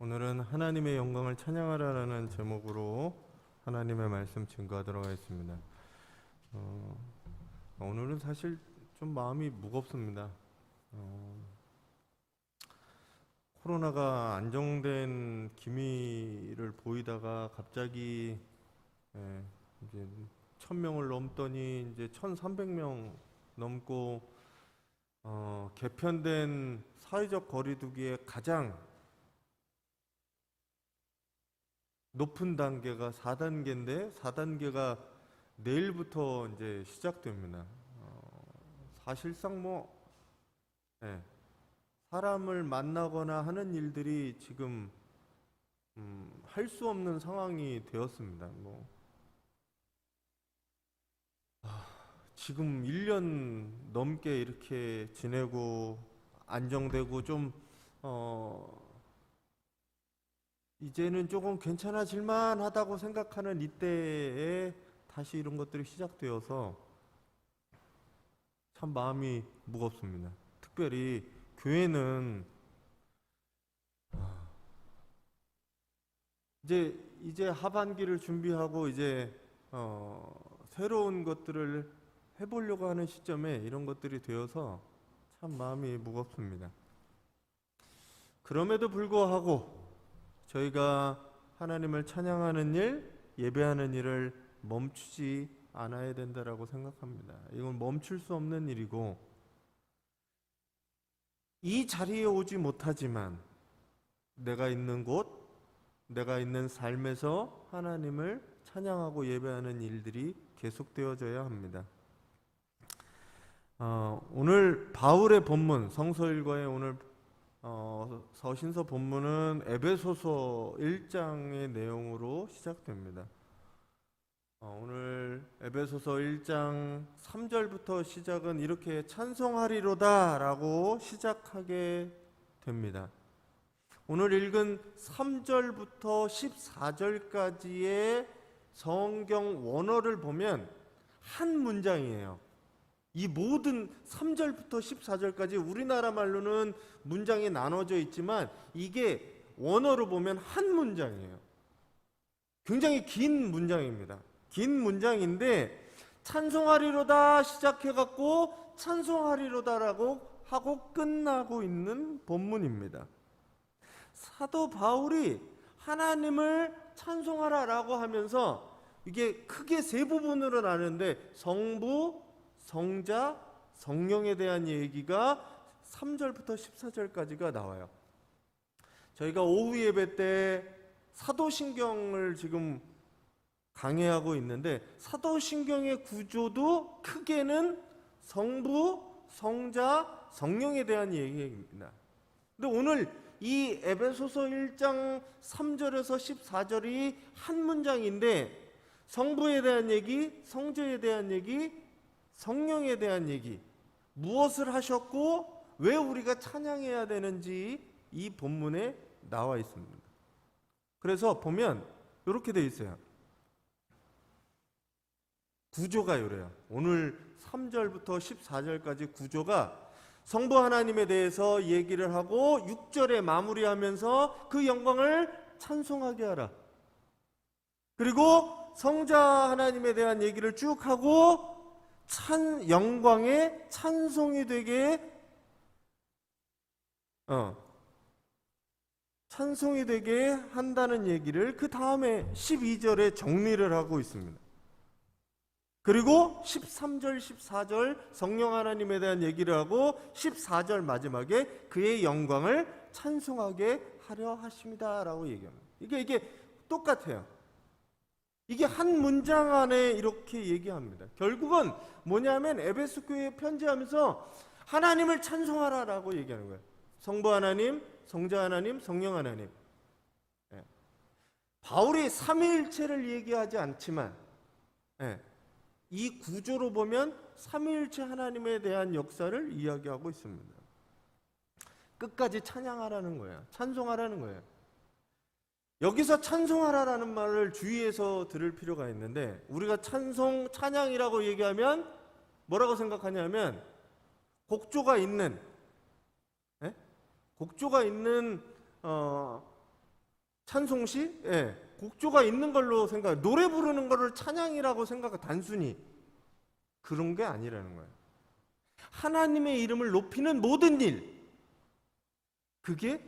오늘은 하나님의 영광을 찬양하라라는 제목으로 하나님의 말씀 증거하도록 하겠습니다. 오늘은 사실 좀 마음이 무겁습니다. 코로나가 안정된 기미를 보이다가 갑자기 이제 1000명을 넘더니 이제 1300명 넘고 개편된 사회적 거리두기의 가장 높은 단계가 4단계인데 4단계가 내일부터 이제 시작됩니다. 사실상 사람을 만나거나 하는 일들이 지금 할 수 없는 상황이 되었습니다. 지금 1년 넘게 이렇게 지내고 안정되고 좀 이제는 조금 괜찮아질만 하다고 생각하는 이때에 다시 이런 것들이 시작되어서 참 마음이 무겁습니다. 특별히 교회는 이제 하반기를 준비하고 이제 새로운 것들을 해보려고 하는 시점에 이런 것들이 되어서 참 마음이 무겁습니다. 그럼에도 불구하고 저희가 하나님을 찬양하는 일, 예배하는 일을 멈추지 않아야 된다라고 생각합니다. 이건 멈출 수 없는 일이고, 이 자리에 오지 못하지만 내가 있는 곳, 내가 있는 삶에서 하나님을 찬양하고 예배하는 일들이 계속되어져야 합니다. 오늘 바울의 본문, 성서일과의 오늘 서신서 본문은 에베소서 1장의 내용으로 시작됩니다. 오늘 에베소서 1장 3절부터 시작은 이렇게 찬송하리로다 라고 시작하게 됩니다. 오늘 읽은 3절부터 14절까지의 성경 원어를 보면 한 문장이에요. 이 모든 3절부터 14절까지 우리나라 말로는 문장이 나눠져 있지만 이게 원어로 보면 한 문장이에요. 굉장히 긴 문장입니다. 긴 문장인데 찬송하리로다 시작해갖고 찬송하리로다라고 하고 끝나고 있는 본문입니다. 사도 바울이 하나님을 찬송하라라고 하면서 이게 크게 세 부분으로 나누는데 성부, 성자, 성령에 대한 얘기가 3절부터 14절까지가 나와요. 저희가 오후 예배 때 사도신경을 지금 강해하고 있는데 사도신경의 구조도 크게는 성부, 성자, 성령에 대한 얘기입니다. 근데 오늘 이 에베소서 1장 3절에서 14절이 한 문장인데 성부에 대한 얘기, 성자에 대한 얘기, 성령에 대한 얘기, 무엇을 하셨고 왜 우리가 찬양해야 되는지 이 본문에 나와 있습니다. 그래서 보면 이렇게 되어 있어요. 구조가 이래요. 오늘 3절부터 14절까지 구조가 성부 하나님에 대해서 얘기를 하고 6절에 마무리하면서 그 영광을 찬송하게 하라. 그리고 성자 하나님에 대한 얘기를 쭉 하고 영광의 찬송이 되게 찬송이 되게 한다는 얘기를 그 다음에 12절에 정리를 하고 있습니다. 그리고 13절, 14절 성령 하나님에 대한 얘기를 하고 14절 마지막에 그의 영광을 찬송하게 하려 하십니다 라고 얘기합니다. 이게 똑같아요. 이게 한 문장 안에 이렇게 얘기합니다. 결국은 뭐냐면 에베소 교회에 편지하면서 하나님을 찬송하라라고 얘기하는 거예요. 성부 하나님, 성자 하나님, 성령 하나님. 바울이 삼위일체를 얘기하지 않지만 이 구조로 보면 삼위일체 하나님에 대한 역사를 이야기하고 있습니다. 끝까지 찬양하라는 거예요. 찬송하라는 거예요. 여기서 찬송하라라는 말을 주의해서 들을 필요가 있는데 우리가 찬양이라고 얘기하면 뭐라고 생각하냐면 곡조가 있는 곡조가 있는 찬송시, 곡조가 있는 걸로 생각, 노래 부르는 거를 찬양이라고 생각, 단순히 그런 게 아니라는 거예요. 하나님의 이름을 높이는 모든 일, 그게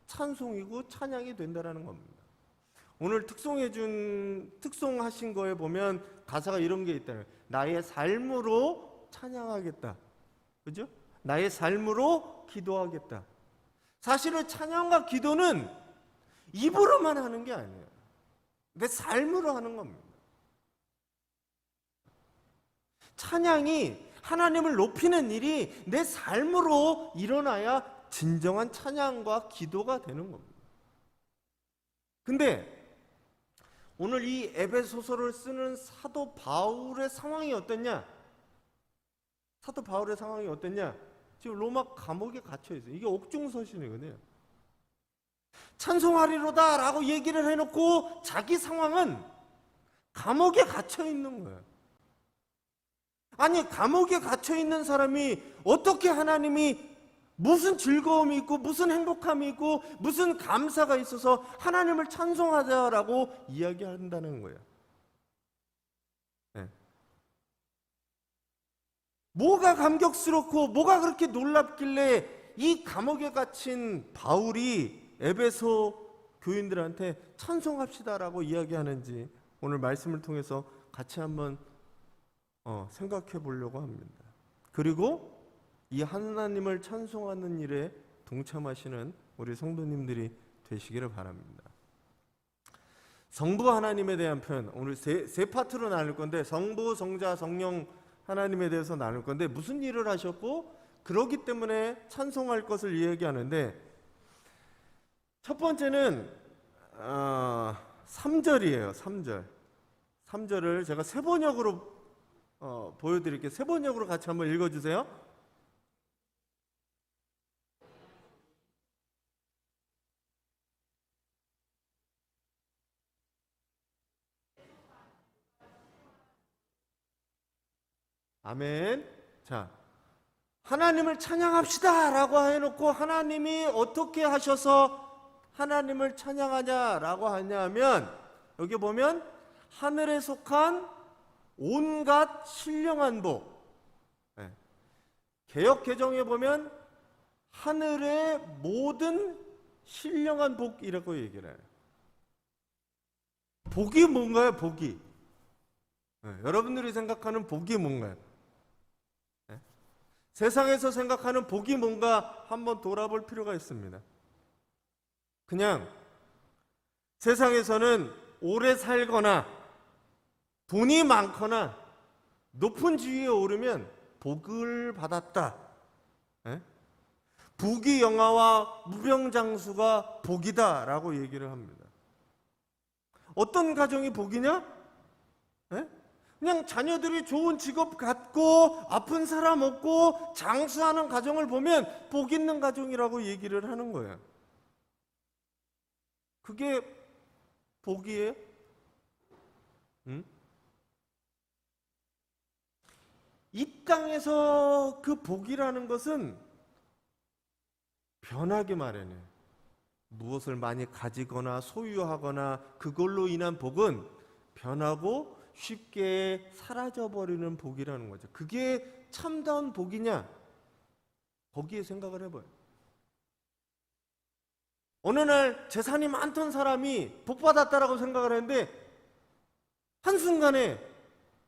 찬송이고 찬양이 된다라는 겁니다. 오늘 특송하신 거에 보면 가사가 이런 게 있다는 거예요. 나의 삶으로 찬양하겠다. 그죠? 나의 삶으로 기도하겠다. 사실은 찬양과 기도는 입으로만 하는 게 아니에요. 내 삶으로 하는 겁니다. 찬양이, 하나님을 높이는 일이 내 삶으로 일어나야 진정한 찬양과 기도가 되는 겁니다. 근데 오늘 이 에베소서를 쓰는 사도 바울의 상황이 어땠냐? 사도 바울의 상황이 어땠냐? 지금 로마 감옥에 갇혀 있어요. 이게 옥중서신이거든요. 찬송하리로다 라고 얘기를 해놓고 자기 상황은 감옥에 갇혀 있는 거예요. 아니, 감옥에 갇혀 있는 사람이 어떻게 하나님이 무슨 즐거움이 있고 무슨 행복함이 있고 무슨 감사가 있어서 하나님을 찬송하자라고 이야기한다는 거예요. 네. 뭐가 감격스럽고 뭐가 그렇게 놀랍길래 이 감옥에 갇힌 바울이 에베소 교인들한테 찬송합시다라고 이야기하는지 오늘 말씀을 통해서 같이 한번 생각해 보려고 합니다. 그리고 이 하나님을 찬송하는 일에 동참하시는 우리 성도님들이 되시기를 바랍니다. 성부 하나님에 대한 표현, 오늘 세 파트로 나눌 건데 성부, 성자, 성령 하나님에 대해서 나눌 건데 무슨 일을 하셨고 그러기 때문에 찬송할 것을 이야기하는데 첫 번째는 3절이에요. 3절. 3절을 제가 세 번역으로 보여드릴게요. 세 번역으로 같이 한번 읽어주세요. 아멘. 자, 하나님을 찬양합시다 라고 해놓고 하나님이 어떻게 하셔서 하나님을 찬양하냐라고 하냐면 여기 보면 하늘에 속한 온갖 신령한 복, 개역 개정에 보면 하늘의 모든 신령한 복이라고 얘기를 해요. 복이 뭔가요? 복이 여러분들이 생각하는 복이 뭔가요? 세상에서 생각하는 복이 뭔가 한번 돌아볼 필요가 있습니다. 그냥 세상에서는 오래 살거나 돈이 많거나 높은 지위에 오르면 복을 받았다. 부귀영화와 무병장수가 복이다 라고 얘기를 합니다. 어떤 가정이 복이냐? 그냥 자녀들이 좋은 직업 갖고 아픈 사람 없고 장수하는 가정을 보면 복 있는 가정이라고 얘기를 하는 거예요. 그게 복이에요? 이 땅에서 그 복이라는 것은 변하기 마련해요. 무엇을 많이 가지거나 소유하거나 그걸로 인한 복은 변하고 쉽게 사라져버리는 복이라는 거죠. 그게 참다운 복이냐? 거기에 생각을 해봐요. 어느 날 재산이 많던 사람이 복 받았다라고 생각을 했는데 한순간에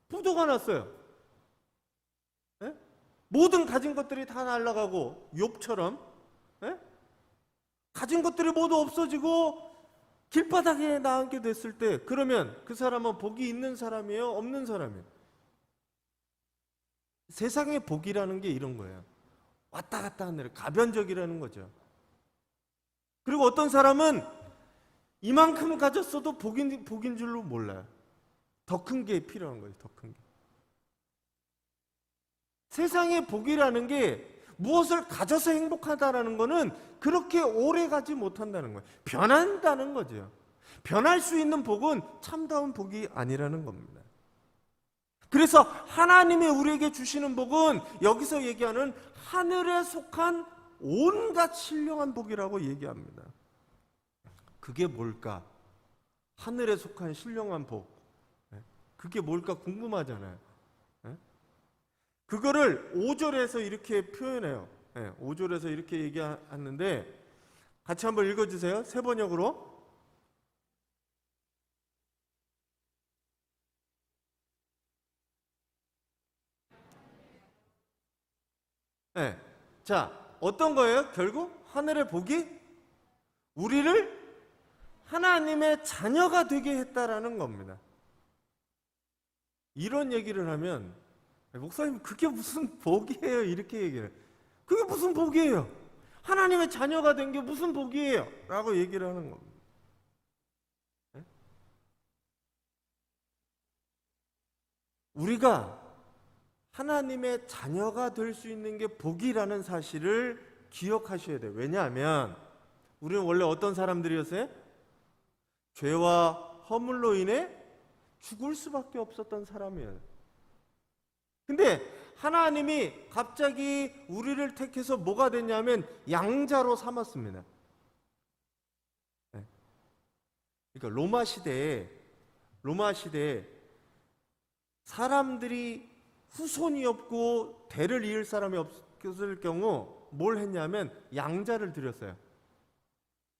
부도가 났어요. 모든 가진 것들이 다 날아가고 욥처럼 가진 것들이 모두 없어지고 길바닥에 나앉게 됐을 때 그러면 그 사람은 복이 있는 사람이에요? 없는 사람이에요? 세상의 복이라는 게 이런 거예요. 왔다 갔다 하는 가변적이라는 거죠. 그리고 어떤 사람은 이만큼 가졌어도 복인 줄로 몰라요. 더 큰 게 필요한 거예요. 더 큰 게. 세상의 복이라는 게 무엇을 가져서 행복하다라는 거는 그렇게 오래 가지 못한다는 거예요. 변한다는 거죠. 변할 수 있는 복은 참다운 복이 아니라는 겁니다. 그래서 하나님이 우리에게 주시는 복은 여기서 얘기하는 하늘에 속한 온갖 신령한 복이라고 얘기합니다. 그게 뭘까? 하늘에 속한 신령한 복. 그게 뭘까 궁금하잖아요. 그거를 5절에서 이렇게 표현해요. 5절에서 이렇게 얘기하는데 같이 한번 읽어주세요. 세 번역으로. 자, 어떤 거예요? 결국 하늘의 복이 우리를 하나님의 자녀가 되게 했다라는 겁니다. 이런 얘기를 하면 목사님 그게 무슨 복이에요? 이렇게 얘기를 해요. 그게 무슨 복이에요? 하나님의 자녀가 된 게 무슨 복이에요? 라고 얘기를 하는 겁니다. 우리가 하나님의 자녀가 될 수 있는 게 복이라는 사실을 기억하셔야 돼요. 왜냐하면 우리는 원래 어떤 사람들이었어요? 죄와 허물로 인해 죽을 수밖에 없었던 사람이에요. 근데 하나님이 갑자기 우리를 택해서 뭐가 됐냐면 양자로 삼았습니다. 그러니까 로마 시대에 사람들이 후손이 없고 대를 이을 사람이 없을 경우 뭘 했냐면 양자를 드렸어요.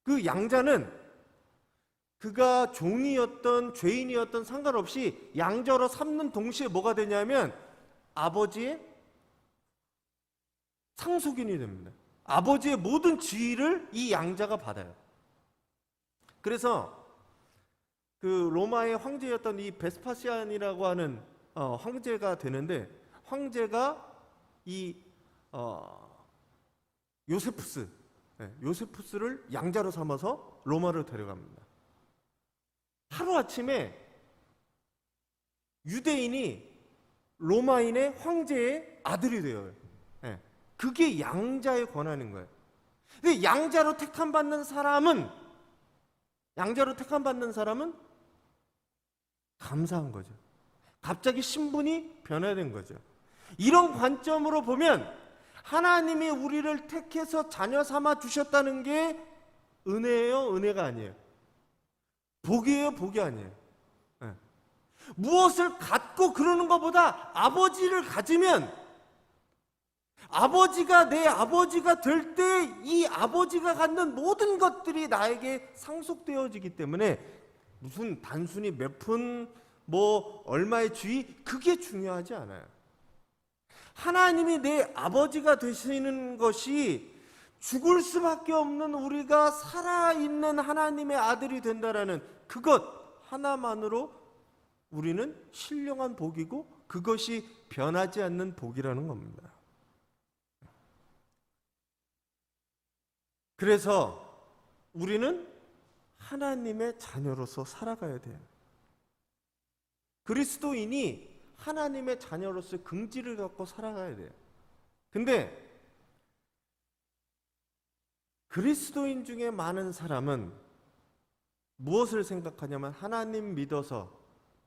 그 양자는 그가 종이었던 죄인이었던 상관없이 양자로 삼는 동시에 뭐가 되냐면 아버지의 상속인이 됩니다. 아버지의 모든 지위를 이 양자가 받아요. 그래서 그 로마의 황제였던 이 베스파시안이라고 하는 황제가 되는데, 황제가 이 요세푸스를 양자로 삼아서 로마로 데려갑니다. 하루아침에 유대인이 로마인의 황제의 아들이 되어요. 그게 양자의 권한인 거예요. 근데 양자로 택함받는 사람은 감사한 거죠. 갑자기 신분이 변화된 거죠. 이런 관점으로 보면 하나님이 우리를 택해서 자녀 삼아 주셨다는 게 은혜예요, 은혜가 아니에요? 복이에요, 복이 아니에요? 무엇을 갖고 그러는 것보다 아버지를 가지면, 아버지가 내 아버지가 될 때 이 아버지가 갖는 모든 것들이 나에게 상속되어지기 때문에 무슨 단순히 몇 푼 얼마의 주의, 그게 중요하지 않아요. 하나님이 내 아버지가 되시는 것이 죽을 수밖에 없는 우리가 살아있는 하나님의 아들이 된다라는 그것 하나만으로 우리는 신령한 복이고 그것이 변하지 않는 복이라는 겁니다. 그래서 우리는 하나님의 자녀로서 살아가야 돼요. 그리스도인이 하나님의 자녀로서의 긍지를 갖고 살아가야 돼요. 근데 그리스도인 중에 많은 사람은 무엇을 생각하냐면 하나님 믿어서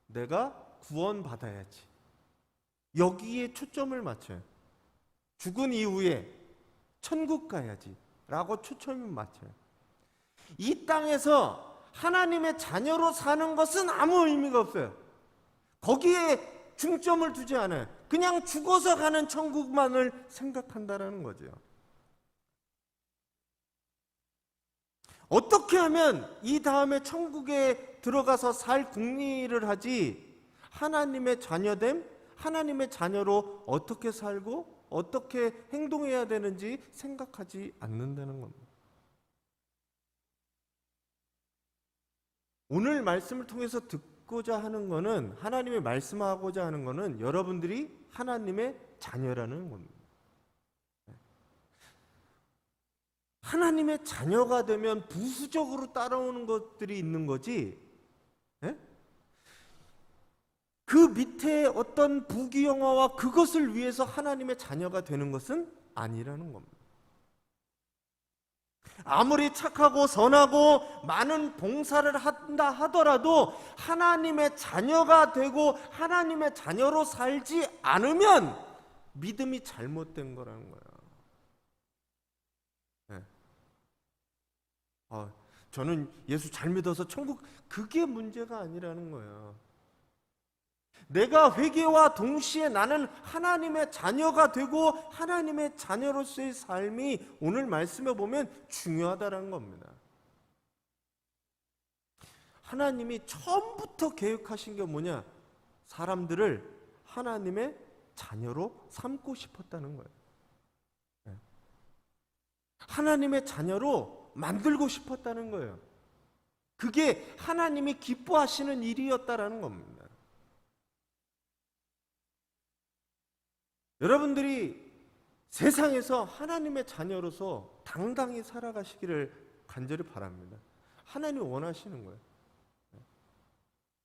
내가 구원받아야지, 여기에 초점을 맞춰요. 죽은 이후에 천국 가야지 라고 초점을 맞춰요. 이 땅에서 하나님의 자녀로 사는 것은 아무 의미가 없어요. 거기에 중점을 두지 않아요. 그냥 죽어서 가는 천국만을 생각한다라는 거죠. 어떻게 하면 이 다음에 천국에 들어가서 살 궁리를 하지, 하나님의 자녀됨, 하나님의 자녀로 어떻게 살고 어떻게 행동해야 되는지 생각하지 않는다는 겁니다. 오늘 말씀을 통해서 듣고자 하는 거는, 하나님의 말씀하고자 하는 거는 여러분들이 하나님의 자녀라는 겁니다. 하나님의 자녀가 되면 부수적으로 따라오는 것들이 있는 거지, 그 밑에 어떤 부귀영화와 그것을 위해서 하나님의 자녀가 되는 것은 아니라는 겁니다. 아무리 착하고 선하고 많은 봉사를 한다 하더라도 하나님의 자녀가 되고 하나님의 자녀로 살지 않으면 믿음이 잘못된 거라는 거예요. 저는 예수 잘 믿어서 천국, 그게 문제가 아니라는 거예요. 내가 회개와 동시에 나는 하나님의 자녀가 되고 하나님의 자녀로서의 삶이 오늘 말씀에 보면 중요하다는 겁니다. 하나님이 처음부터 계획하신 게 뭐냐? 사람들을 하나님의 자녀로 삼고 싶었다는 거예요. 하나님의 자녀로 만들고 싶었다는 거예요. 그게 하나님이 기뻐하시는 일이었다라는 겁니다. 여러분들이 세상에서 하나님의 자녀로서 당당히 살아가시기를 간절히 바랍니다. 하나님이 원하시는 거예요.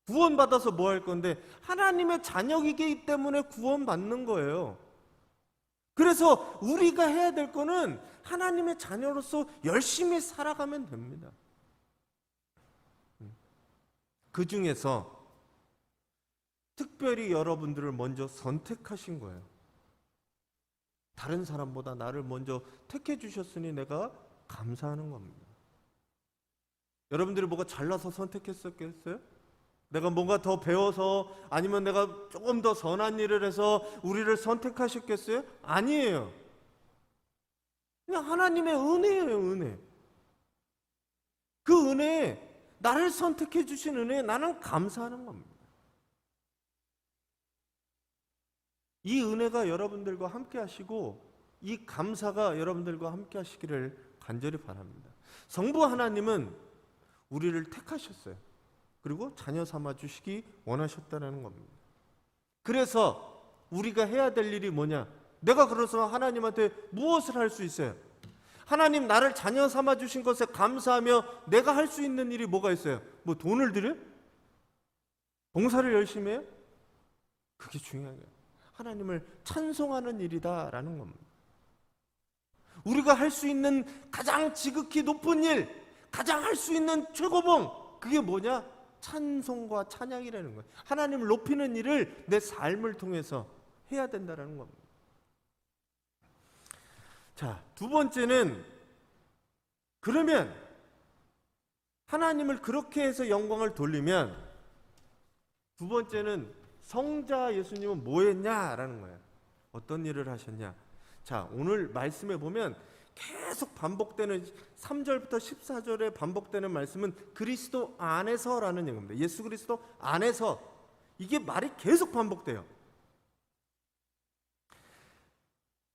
구원받아서 뭐 할 건데? 하나님의 자녀이기 때문에 구원받는 거예요. 그래서 우리가 해야 될 거는 하나님의 자녀로서 열심히 살아가면 됩니다. 그 중에서 특별히 여러분들을 먼저 선택하신 거예요. 다른 사람보다 나를 먼저 택해 주셨으니 내가 감사하는 겁니다. 여러분들이 뭐가 잘나서 선택했었겠어요? 내가 뭔가 더 배워서, 아니면 내가 조금 더 선한 일을 해서 우리를 선택하셨겠어요? 아니에요. 그냥 하나님의 은혜예요, 은혜. 그 은혜에, 나를 선택해 주신 은혜에 나는 감사하는 겁니다. 이 은혜가 여러분들과 함께 하시고 이 감사가 여러분들과 함께 하시기를 간절히 바랍니다. 성부 하나님은 우리를 택하셨어요. 그리고 자녀 삼아 주시기 원하셨다는 겁니다. 그래서 우리가 해야 될 일이 뭐냐? 내가 그래서 하나님한테 무엇을 할 수 있어요? 하나님 나를 자녀 삼아 주신 것에 감사하며 내가 할 수 있는 일이 뭐가 있어요? 뭐 돈을 드려? 봉사를 열심히 해요? 그게 중요한 거예요. 하나님을 찬송하는 일이다라는 겁니다. 우리가 할 수 있는 가장 지극히 높은 일, 가장 할 수 있는 최고봉, 그게 뭐냐? 찬송과 찬양이라는 거예요. 하나님을 높이는 일을 내 삶을 통해서 해야 된다는 겁니다. 자, 두 번째는, 그러면 하나님을 그렇게 해서 영광을 돌리면, 두 번째는 성자 예수님은 뭐 했냐라는 거예요. 어떤 일을 하셨냐? 자, 오늘 말씀에 보면 계속 반복되는 3절부터 14절에 반복되는 말씀은 그리스도 안에서라는 얘기입니다. 예수 그리스도 안에서, 이게 말이 계속 반복돼요.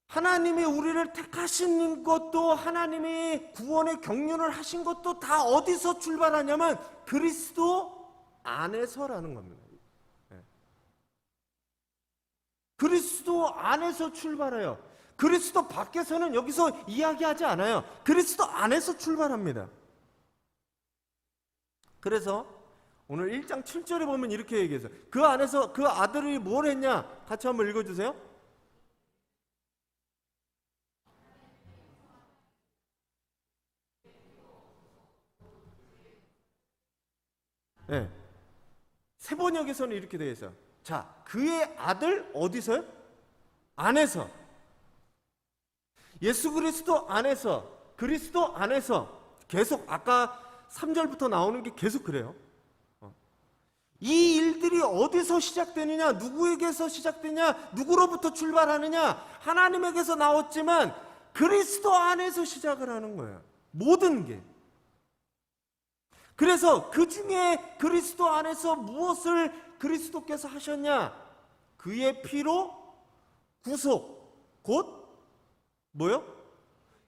하나님이 우리를 택하신 것도, 하나님이 구원의 경륜을 하신 것도 다 어디서 출발하냐면 그리스도 안에서라는 겁니다. 그리스도 안에서 출발해요. 그리스도 밖에서는 여기서 이야기하지 않아요. 그리스도 안에서 출발합니다. 그래서 오늘 1장 7절에 보면 이렇게 얘기해서, 그 안에서 그 아들이 뭘 했냐? 같이 한번 읽어주세요. 네. 세번역에서는 이렇게 되어 있어요. 자, 그의 아들 어디서요? 안에서. 예수 그리스도 안에서, 그리스도 안에서. 계속 아까 3절부터 나오는 게 계속 그래요. 이 일들이 어디서 시작되느냐? 누구에게서 시작되냐? 누구로부터 출발하느냐? 하나님에게서 나왔지만 그리스도 안에서 시작을 하는 거예요. 모든 게. 그래서 그 중에 그리스도 안에서 무엇을 그리스도께서 하셨냐? 그의 피로 구속, 곧 뭐요?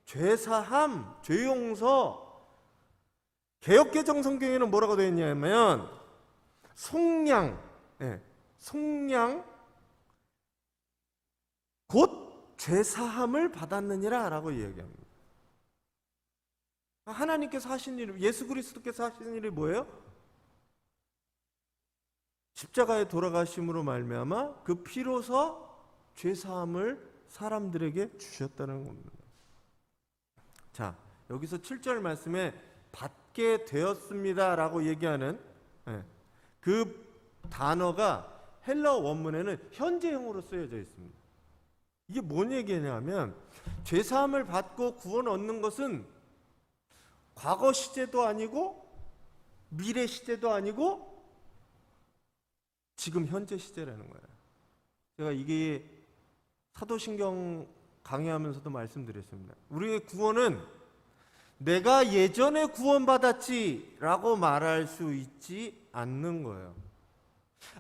죄사함, 죄용서. 개역개정 성경에는 뭐라고 되어 있냐면 속량, 속량, 곧 죄사함을 받았느니라 라고 이야기합니다. 하나님께서 하신 일이, 예수 그리스도께서 하신 일이 뭐예요? 십자가에 돌아가심으로 말미암아 그 피로서 죄사함을 사람들에게 주셨다는 겁니다. 자, 여기서 7절 말씀에 받게 되었습니다 라고 얘기하는 그 단어가 헬라어 원문에는 현재형으로 쓰여져 있습니다. 이게 뭔 얘기냐면 죄사함을 받고 구원 얻는 것은 과거 시제도 아니고 미래 시제도 아니고 지금 현재 시제라는 거예요. 제가 이게 사도신경 강의하면서도 말씀드렸습니다. 우리의 구원은 내가 예전에 구원받았지라고 말할 수 있지 않는 거예요.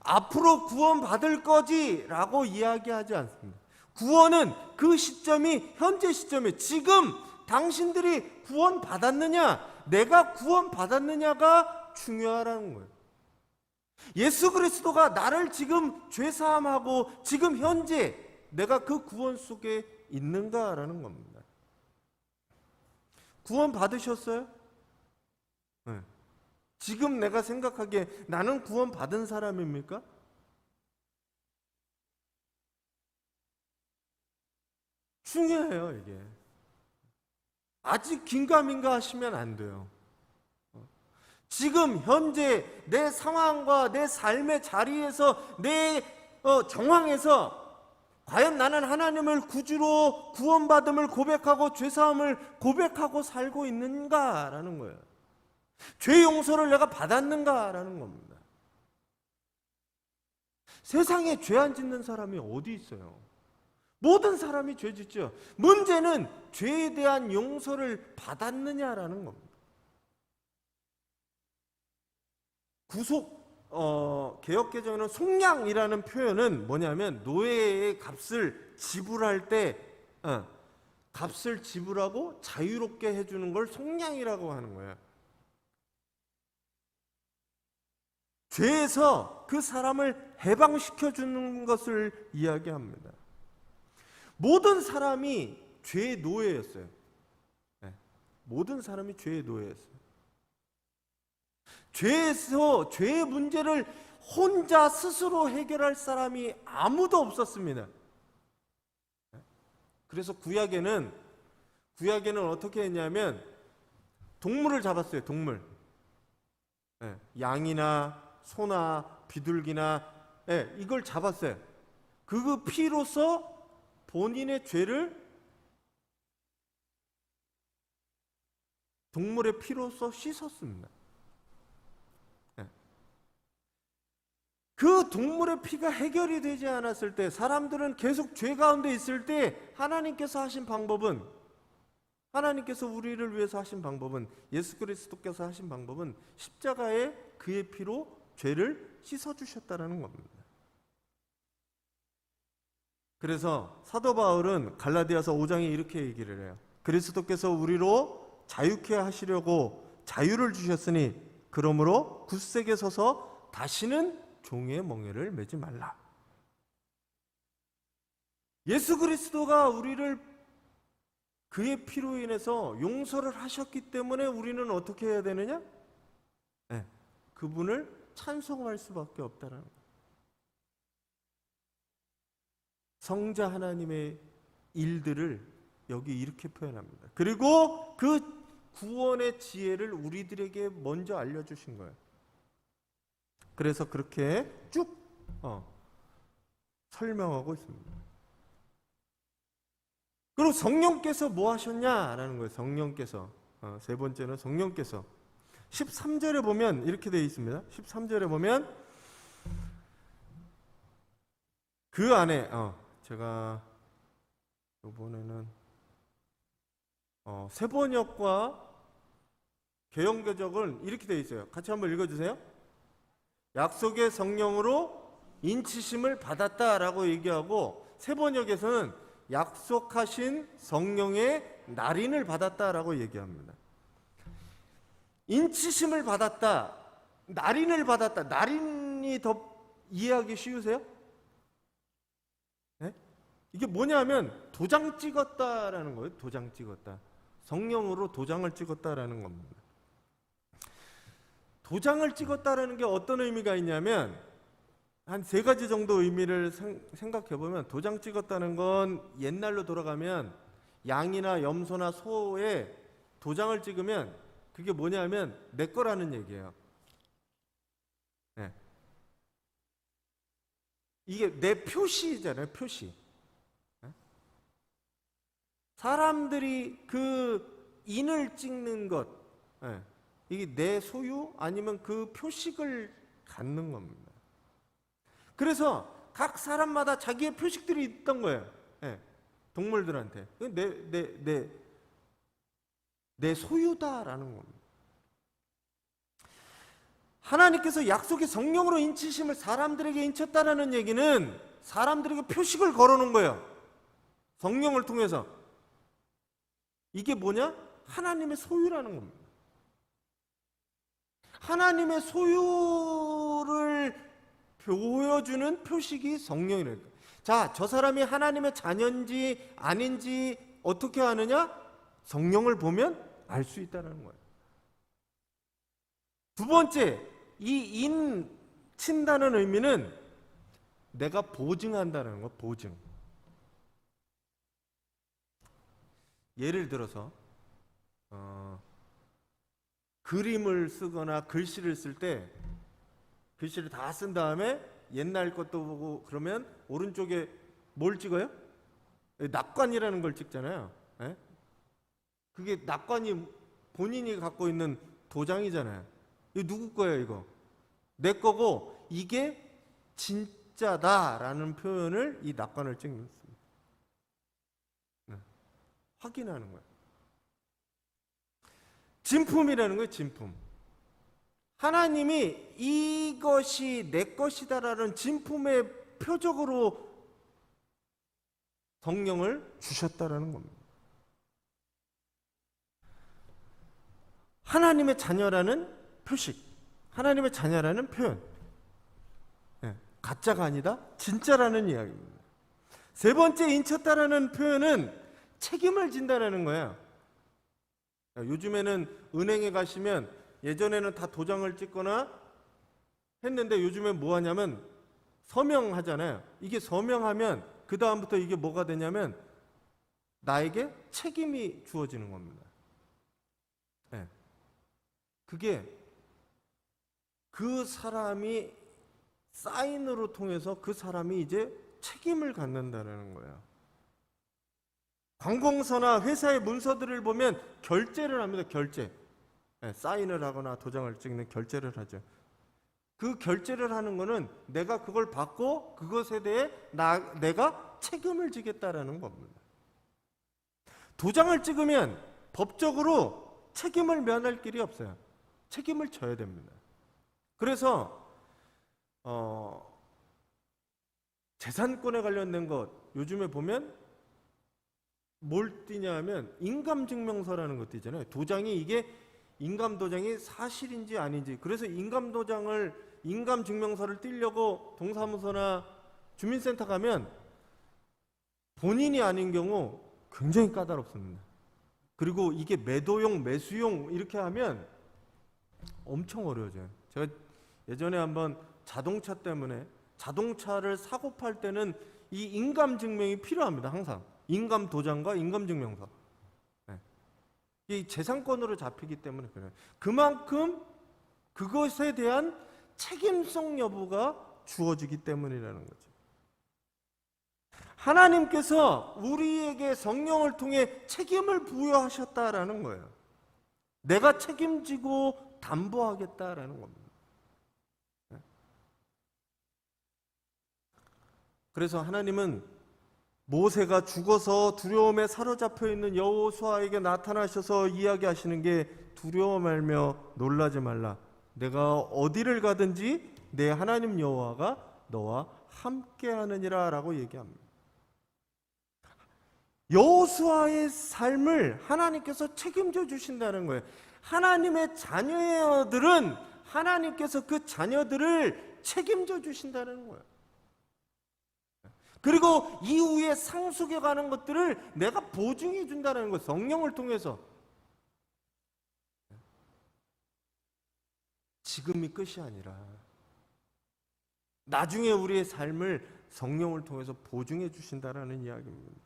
앞으로 구원받을 거지라고 이야기하지 않습니다. 구원은 그 시점이 현재 시점에 지금 당신들이 구원받았느냐, 내가 구원받았느냐가 중요하다는 거예요. 예수 그리스도가 나를 지금 죄사함하고 지금 현재 내가 그 구원 속에 있는가라는 겁니다. 구원 받으셨어요? 네. 지금 내가 생각하기에 나는 구원 받은 사람입니까? 중요해요, 이게. 아직 긴가민가 하시면 안 돼요. 지금 현재 내 상황과 내 삶의 자리에서 내 정황에서 과연 나는 하나님을 구주로 구원받음을 고백하고 죄사함을 고백하고 살고 있는가라는 거예요. 죄 용서를 내가 받았는가라는 겁니다. 세상에 죄 안 짓는 사람이 어디 있어요? 모든 사람이 죄 짓죠. 문제는 죄에 대한 용서를 받았느냐라는 겁니다. 개역개정에는 속량이라는 표현은 뭐냐면 노예의 값을 지불할 때 값을 지불하고 자유롭게 해주는 걸 속량이라고 하는 거예요. 죄에서 그 사람을 해방시켜 주는 것을 이야기합니다. 모든 사람이 죄의 노예였어요. 모든 사람이 죄의 노예였어요. 죄의 문제를 혼자 스스로 해결할 사람이 아무도 없었습니다. 그래서 구약에는 어떻게 했냐면 동물을 잡았어요. 동물. 양이나 소나 비둘기나 이걸 잡았어요. 그 피로서 본인의 죄를 동물의 피로서 씻었습니다. 그 동물의 피가 해결이 되지 않았을 때, 사람들은 계속 죄 가운데 있을 때 하나님께서 우리를 위해서 하신 방법은, 예수 그리스도께서 하신 방법은 십자가에 그의 피로 죄를 씻어주셨다는 겁니다. 그래서 사도 바울은 갈라디아서 5장에 이렇게 얘기를 해요. 그리스도께서 우리로 자유케 하시려고 자유를 주셨으니 그러므로 굳세게 서서 다시는 종의 멍에를 매지 말라. 예수 그리스도가 우리를 그의 피로 인해서 용서를 하셨기 때문에 우리는 어떻게 해야 되느냐? 그분을 찬송할 수밖에 없다는 거예요. 성자 하나님의 일들을 여기 이렇게 표현합니다. 그리고 그 구원의 지혜를 우리들에게 먼저 알려주신 거예요. 그래서 그렇게 쭉 설명하고 있습니다. 그리고 성령께서 뭐 하셨냐라는 거예요. 성령께서 세 번째는 성령께서 13절에 보면 이렇게 되어 있습니다. 13절에 보면 그 안에 제가 이번에는 세번역과 개역개정은 이렇게 되어 있어요. 같이 한번 읽어주세요. 약속의 성령으로 인치심을 받았다라고 얘기하고, 세번역에서는 약속하신 성령의 날인을 받았다라고 얘기합니다. 인치심을 받았다, 날인을 받았다. 날인이 더 이해하기 쉬우세요? 네? 이게 뭐냐면 도장 찍었다라는 거예요. 도장 찍었다. 성령으로 도장을 찍었다라는 겁니다. 도장을 찍었다라는 게 어떤 의미가 있냐면 한 세 가지 정도 의미를 생각해 보면, 도장 찍었다는 건 옛날로 돌아가면 양이나 염소나 소에 도장을 찍으면 그게 뭐냐면 내 거라는 얘기예요. 네. 이게 내 표시잖아요. 표시. 네? 사람들이 그 인을 찍는 것, 예. 이게 내 소유 아니면 그 표식을 갖는 겁니다. 그래서 각 사람마다 자기의 표식들이 있던 거예요. 예. 동물들한테 내 소유다라는 겁니다. 하나님께서 약속의 성령으로 인치심을 사람들에게 인쳤다라는 얘기는 사람들에게 표식을 걸어놓은 거예요. 성령을 통해서. 이게 뭐냐? 하나님의 소유라는 겁니다. 하나님의 소유를 보여주는 표식이 성령이라는 거예요. 자, 저 사람이 하나님의 자녀인지 아닌지 어떻게 아느냐? 성령을 보면 알 수 있다는 거예요. 두 번째, 이 인친다는 의미는 내가 보증한다는 거, 보증. 예를 들어서 그림을 쓰거나 글씨를 쓸 때 글씨를 다 쓴 다음에 옛날 것도 보고 그러면 오른쪽에 뭘 찍어요? 납관이라는 걸 찍잖아요. 예? 그게 납관이 본인이 갖고 있는 도장이잖아요. 이거 누구 거예요, 이거? 내 거고 이게 진짜다라는 표현을 이 납관을 찍는 겁니다. 네. 확인하는 거예요. 진품이라는 거예요, 진품. 하나님이 이것이 내 것이다라는 진품의 표적으로 성령을 주셨다라는 겁니다. 하나님의 자녀라는 표식, 하나님의 자녀라는 표현. 네, 가짜가 아니다, 진짜라는 이야기입니다. 세 번째, 인쳤다라는 표현은 책임을 진다라는 거예요. 요즘에는 은행에 가시면 예전에는 다 도장을 찍거나 했는데 요즘엔 뭐 하냐면 서명하잖아요. 이게 서명하면 그 다음부터 이게 뭐가 되냐면 나에게 책임이 주어지는 겁니다. 네. 그게 그 사람이 사인으로 통해서 그 사람이 이제 책임을 갖는다는 거예요. 관공서나 회사의 문서들을 보면 결제를 합니다. 결제. 네, 사인을 하거나 도장을 찍는 결제를 하죠. 그 결제를 하는 거는 내가 그걸 받고 그것에 대해 내가 책임을 지겠다라는 겁니다. 도장을 찍으면 법적으로 책임을 면할 길이 없어요. 책임을 져야 됩니다. 그래서 재산권에 관련된 것 요즘에 보면 뭘 띄냐 하면 인감증명서라는 것 띄잖아요. 도장이 이게 인감도장이 사실인지 아닌지. 그래서 인감증명서를 띄려고 동사무소나 주민센터 가면 본인이 아닌 경우 굉장히 까다롭습니다. 그리고 이게 매도용, 매수용 이렇게 하면 엄청 어려워져요. 제가 예전에 한번 자동차 때문에 자동차를 사고 팔 때는 이 인감증명이 필요합니다. 항상. 인감도장과 인감증명서. 네. 이 재산권으로 잡히기 때문에 그래요. 그만큼 그것에 대한 책임성 여부가 주어지기 때문이라는 거죠. 하나님께서 우리에게 성령을 통해 책임을 부여하셨다라는 거예요. 내가 책임지고 담보하겠다라는 겁니다. 그래서 하나님은 모세가 죽어서 두려움에 사로잡혀 있는 여호수아에게 나타나셔서 이야기하시는 게 두려워 말며 놀라지 말라. 내가 어디를 가든지 내 하나님 여호와가 너와 함께하느니라 라고 얘기합니다. 여호수아의 삶을 하나님께서 책임져 주신다는 거예요. 하나님의 자녀들은 하나님께서 그 자녀들을 책임져 주신다는 거예요. 그리고 이후에 상속해 가는 것들을 내가 보증해 준다는 거예요. 성령을 통해서. 지금이 끝이 아니라 나중에 우리의 삶을 성령을 통해서 보증해 주신다라는 이야기입니다.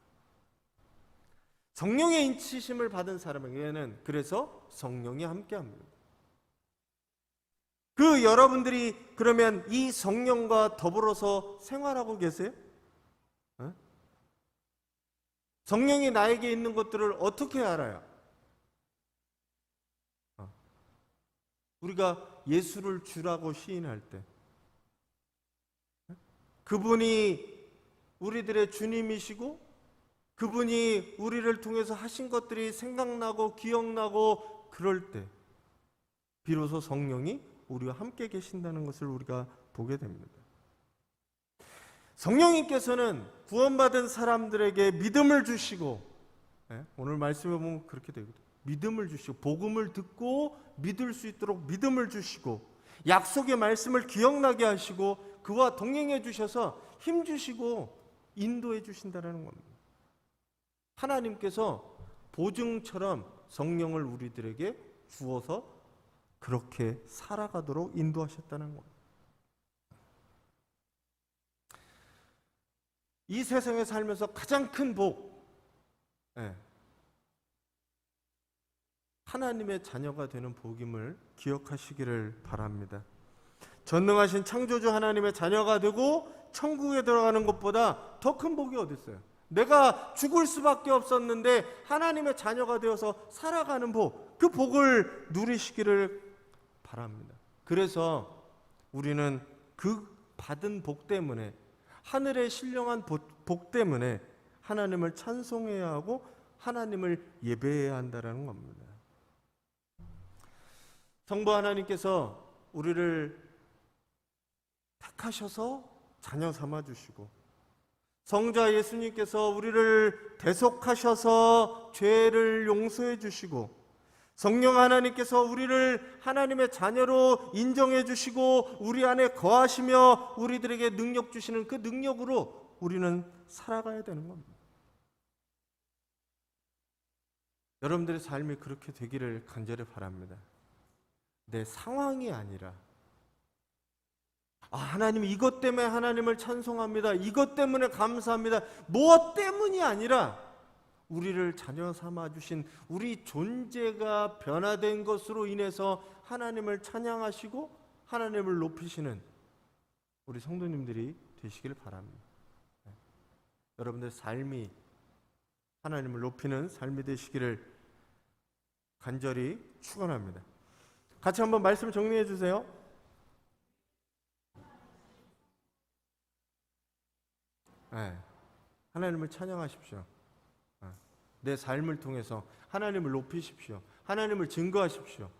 성령의 인치심을 받은 사람에게는 그래서 성령이 함께합니다. 그 여러분들이 그러면 이 성령과 더불어서 생활하고 계세요? 성령이 나에게 있는 것들을 어떻게 알아요? 우리가 예수를 주라고 시인할 때 그분이 우리들의 주님이시고 그분이 우리를 통해서 하신 것들이 생각나고 기억나고 그럴 때 비로소 성령이 우리와 함께 계신다는 것을 우리가 보게 됩니다. 성령님께서는 구원받은 사람들에게 믿음을 주시고, 오늘 말씀에 보면 그렇게 되거든요. 믿음을 주시고 복음을 듣고 믿을 수 있도록 믿음을 주시고 약속의 말씀을 기억나게 하시고 그와 동행해 주셔서 힘 주시고 인도해 주신다는 겁니다. 하나님께서 보증처럼 성령을 우리들에게 주어서 그렇게 살아가도록 인도하셨다는 겁니다. 이 세상에 살면서 가장 큰 복, 하나님의 자녀가 되는 복임을 기억하시기를 바랍니다. 전능하신 창조주 하나님의 자녀가 되고 천국에 들어가는 것보다 더 큰 복이 어디 있어요? 내가 죽을 수밖에 없었는데 하나님의 자녀가 되어서 살아가는 복, 그 복을 누리시기를 바랍니다. 그래서 우리는 그 받은 복 때문에, 하늘의 신령한 복 때문에 하나님을 찬송해야 하고 하나님을 예배해야 한다는 겁니다. 성부 하나님께서 우리를 택하셔서 자녀 삼아 주시고 성자 예수님께서 우리를 대속하셔서 죄를 용서해 주시고 성령 하나님께서 우리를 하나님의 자녀로 인정해 주시고 우리 안에 거하시며 우리들에게 능력 주시는 그 능력으로 우리는 살아가야 되는 겁니다. 여러분들의 삶이 그렇게 되기를 간절히 바랍니다. 내 상황이 아니라 하나님 이것 때문에 하나님을 찬송합니다. 이것 때문에 감사합니다. 무엇 때문이 아니라 우리를 자녀 삼아 주신 우리 존재가 변화된 것으로 인해서 하나님을 찬양하시고 하나님을 높이시는 우리 성도님들이 되시길 바랍니다. 여러분들 삶이 하나님을 높이는 삶이 되시기를 간절히 축원합니다. 같이 한번 말씀 정리해 주세요. 하나님을 찬양하십시오. 내 삶을 통해서 하나님을 높이십시오. 하나님을 증거하십시오.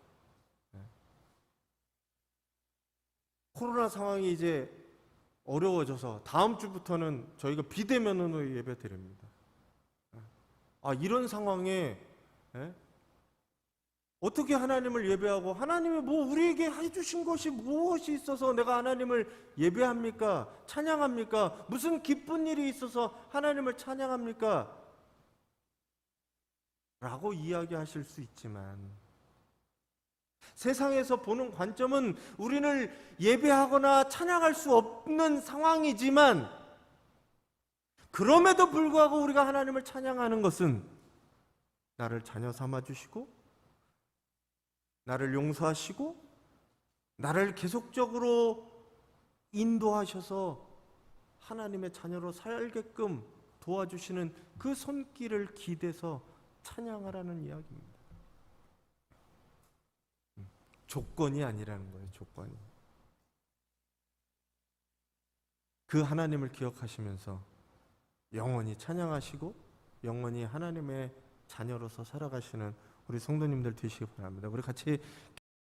코로나 상황이 이제 어려워져서 다음 주부터는 저희가 비대면으로 예배 드립니다. 이런 상황에 어떻게 하나님을 예배하고 하나님이 우리에게 해주신 것이 무엇이 있어서 내가 하나님을 예배합니까? 찬양합니까? 무슨 기쁜 일이 있어서 하나님을 찬양합니까? 라고 이야기하실 수 있지만 세상에서 보는 관점은 우리를 예배하거나 찬양할 수 없는 상황이지만 그럼에도 불구하고 우리가 하나님을 찬양하는 것은 나를 자녀 삼아 주시고 나를 용서하시고 나를 계속적으로 인도하셔서 하나님의 자녀로 살게끔 도와주시는 그 손길을 기대서 찬양하라는 이야기입니다. 조건이 아니라는 거예요. 조건이. 그 하나님을 기억하시면서 영원히 찬양하시고 영원히 하나님의 자녀로서 살아가시는 우리 성도님들 되시기 바랍니다. 우리 같이